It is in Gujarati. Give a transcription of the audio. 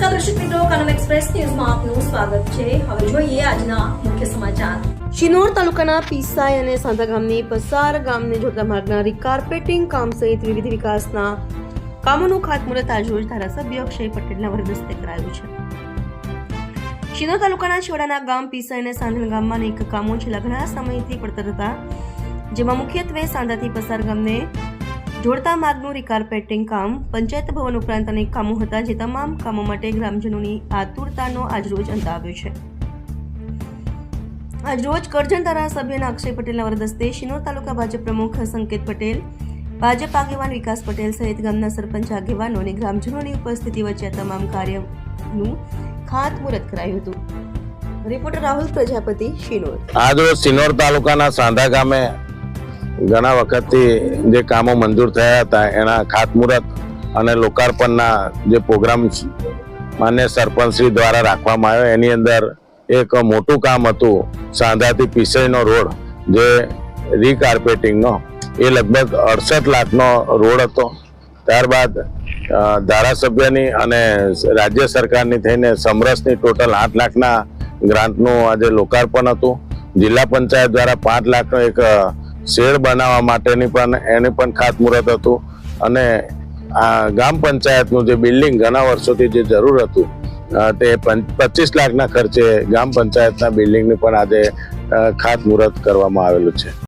નમસ્કાર દર્શક મિત્રો, કનમ એક્સપ્રેસ ન્યૂઝમાં આપનું સ્વાગત છે। હવે જોઈએ આજના મુખ્ય સમાચાર। શિનોર તાલુકાના પીસાઈ અને સાંધા ગામની પસાર ગામને જોડતા માર્ગના રીકાર્પેટિંગ કામ સહિત વિવિધ વિકાસના કામોનું ખાતમુહૂર્ત આજરોજ ધારાસભ્ય અક્ષય પટેલના વરદસ્તે કરાયું છે। શિનોર તાલુકાના છેવાડાના ગામ પીસાઈ અને સાંધા ગામમાં અનેક કામો છેલ્લા ઘણા સમયથી પડતર હતા, જેમાં મુખ્યત્વે સાંધાથી પસાર ગામને જોડતા માર્ગનું રીકાર્પેટિંગ કામ, પંચાયત ભવન ઉપરાંત અનેક કામો હતા, જે તમામ કામો માટે ગ્રામજનોની આતુરતાનો આજરોજ અંત આવ્યો છે। આજરોજ કરજણ ધારાસભ્યના અક્ષય પટેલના વરદસ્તે શિનોર તાલુકા ભાજપ પ્રમુખ સંકેત પટેલ, ભાજપ આગેવાન વિકાસ પટેલ સહિત ગામના સરપંચ આગેવાનો અને ગ્રામજનોની ઉપસ્થિતિ વચ્ચે આ તમામ કાર્યનું ખાતમુહૂર્ત કરાયું હતું। રિપોર્ટર રાહુલ પ્રજાપતિ, શિનોર। આજરોજ શિનોર તાલુકાના સાંધા ગામે ઘણા વખતથી જે કામો મંજૂર થયા હતા એના ખાતમુહૂર્ત અને લોકાર્પણના જે પ્રોગ્રામ માન્ય સરપંચશ્રી દ્વારા રાખવામાં આવ્યો, એની અંદર એક મોટું કામ હતું સાંધાથી પીસાઈનો રોડ, જે રીકાર્પેટિંગનો, એ લગભગ 68 લાખનો રોડ હતો। ત્યારબાદ ધારાસભ્યની અને રાજ્ય સરકારની થઈને સમરસની ટોટલ 8 લાખના ગ્રાન્ટનું આજે લોકાર્પણ હતું। જિલ્લા પંચાયત દ્વારા 5 લાખનો એક શેડ બનાવવા માટેની એની પણ ખાતમુહૂર્ત હતું, અને આ ગ્રામ પંચાયતનું જે બિલ્ડિંગ ઘણા વર્ષોથી જે જરૂર હતું તે 25 લાખના ખર્ચે ગ્રામ પંચાયતના બિલ્ડિંગની પણ આજે ખાતમુહૂર્ત કરવામાં આવેલું છે।